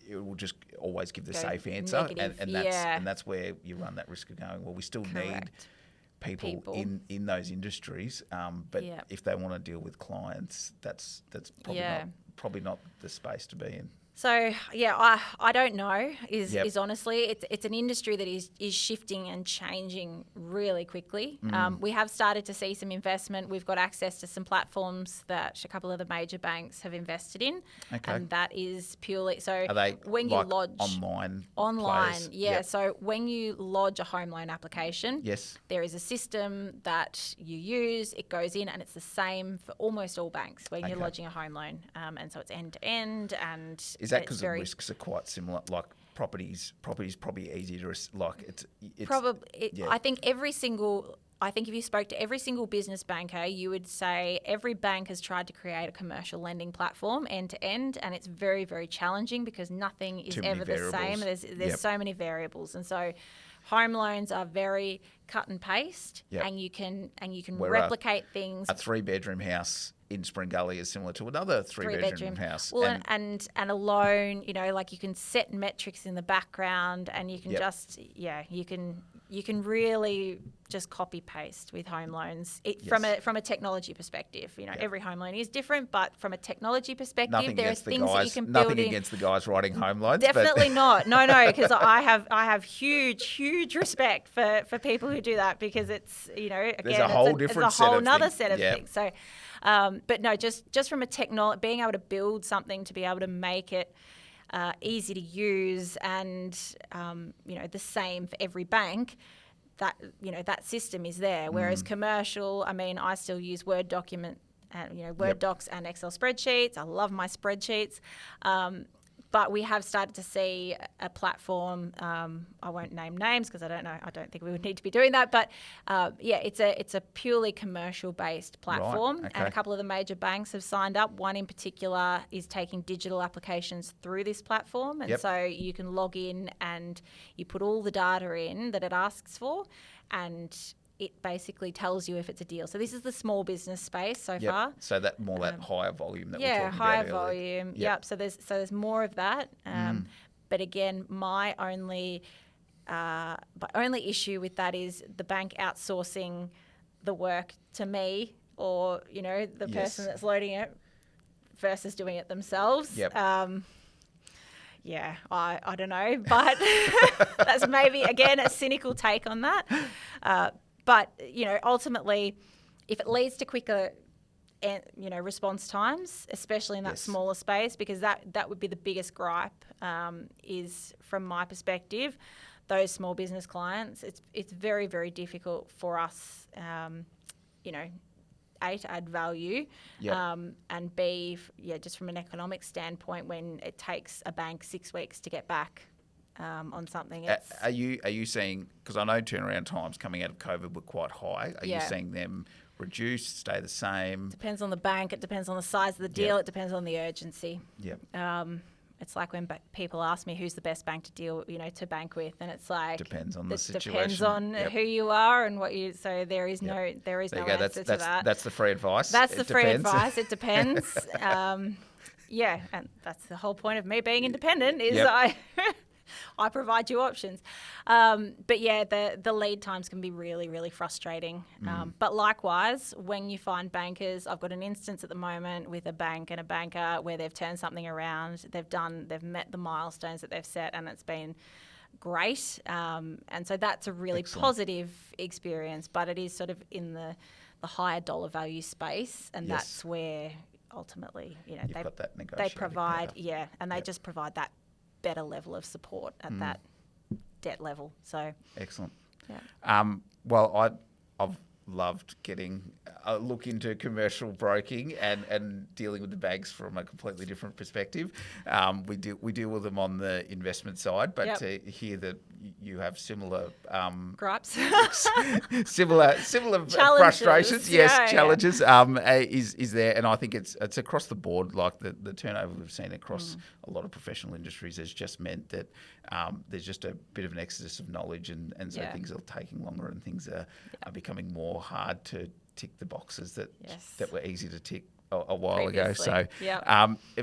it will just always give the safe answer, and that's where you run that risk of going, well, we still need people in those industries, but if they want to deal with clients, that's probably not the space to be in. So I don't know. Is honestly, it's an industry that is shifting and changing really quickly. We have started to see some investment. We've got access to some platforms that a couple of the major banks have invested in, and that is purely so. Are they when you lodge online? Players? So when you lodge a home loan application, there is a system that you use. It goes in, and it's the same for almost all banks when you're lodging a home loan, and so it's end to end and. Is that because the risks are quite similar? Like property's probably easier to it's probably. I think if you spoke to every single business banker, you would say every bank has tried to create a commercial lending platform end to end, and it's very, very challenging because nothing is ever the same. There's so many variables, and so home loans are very cut and paste, and you can replicate things. A 3-bedroom house in Spring Gully is similar to another 3-bedroom house. Well, and a loan, like you can set metrics in the background, and you can you can really just copy paste with home loans from a technology perspective. Every home loan is different, but from a technology perspective, there are things that you can build in. Nothing against the guys writing home loans. Definitely not. No, because I have huge respect for people who do that, because it's again, there's a whole other set of things. So. But no, just from a being able to build something to be able to make it easy to use, and the same for every bank, that system is there. Whereas commercial, I still use Word docs and Excel spreadsheets. I love my spreadsheets. But we have started to see a platform. I won't name names because I don't know. I don't think we would need to be doing that. But it's a purely commercial-based platform, and a couple of the major banks have signed up. One in particular is taking digital applications through this platform, and so you can log in and you put all the data in that it asks for, and it basically tells you if it's a deal. So this is the small business space so far. So that higher volume that we're talking about higher earlier. volume. Yep. So there's more of that. But again, my only issue with that is the bank outsourcing the work to me, or the person that's loading it versus doing it themselves. Yep. I don't know, but that's maybe again a cynical take on that. But, ultimately, if it leads to quicker, response times, especially in that smaller space, because that would be the biggest gripe, is from my perspective, those small business clients, it's very, very difficult for us, A, to add value, and B, just from an economic standpoint, when it takes a bank 6 weeks to get back on something. Are you seeing, because I know turnaround times coming out of COVID were quite high, are you seeing them reduce, stay the same? Depends on the bank, it depends on the size of the deal, it depends on the urgency. It's like when people ask me who's the best bank to bank with, and it's like depends on the situation. Depends on who you are and what you. So there is no answer to that. That's the free advice. That's the free advice. It depends. And that's the whole point of me being independent is I provide you options. But the lead times can be really, really frustrating. But likewise, when you find bankers, I've got an instance at the moment with a bank and a banker where they've turned something around, they've met the milestones that they've set, and it's been great. And so that's a really positive experience, but it is sort of in the higher dollar value space, and that's where ultimately, they provide, and they just provide that better level of support at that debt level. So excellent. Well, I've loved getting a look into commercial broking and dealing with the banks from a completely different perspective. We deal with them on the investment side, but to hear that you have similar gripes, similar frustrations, challenges is there, and I think it's across the board. Like the turnover we've seen across a lot of professional industries has just meant that there's just a bit of an exodus of knowledge, and so things are taking longer, and things are becoming more hard to tick the boxes that were easy to tick a while ago. So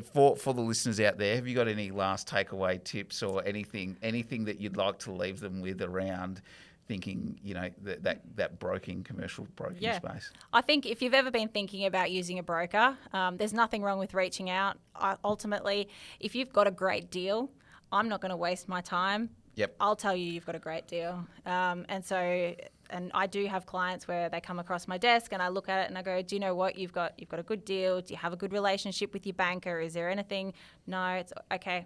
for the listeners out there, have you got any last takeaway tips or anything that you'd like to leave them with around thinking, that commercial broking space? I think if you've ever been thinking about using a broker, there's nothing wrong with reaching out. Ultimately, if you've got a great deal, I'm not going to waste my time. I'll tell you you've got a great deal. And I do have clients where they come across my desk and I look at it and I go, do you know what? You've got a good deal. Do you have a good relationship with your banker? Is there anything? No, it's okay.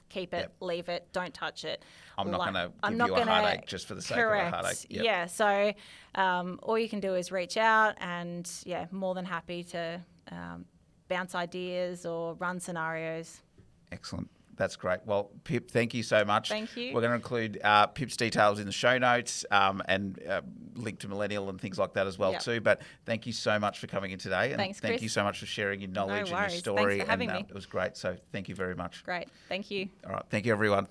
Keep it, leave it, don't touch it. I'm not going to give you a heartache just for the sake of a heartache. So all you can do is reach out, and more than happy to bounce ideas or run scenarios. Excellent. That's great. Well, Pip, thank you so much. Thank you. We're going to include Pip's details in the show notes and link to Millennial and things like that as well too. But thank you so much for coming in today. And thanks, thank Kris. you so much for sharing your knowledge and your story. Thanks for having me. It was great. So thank you very much. Great. Thank you. All right. Thank you, everyone.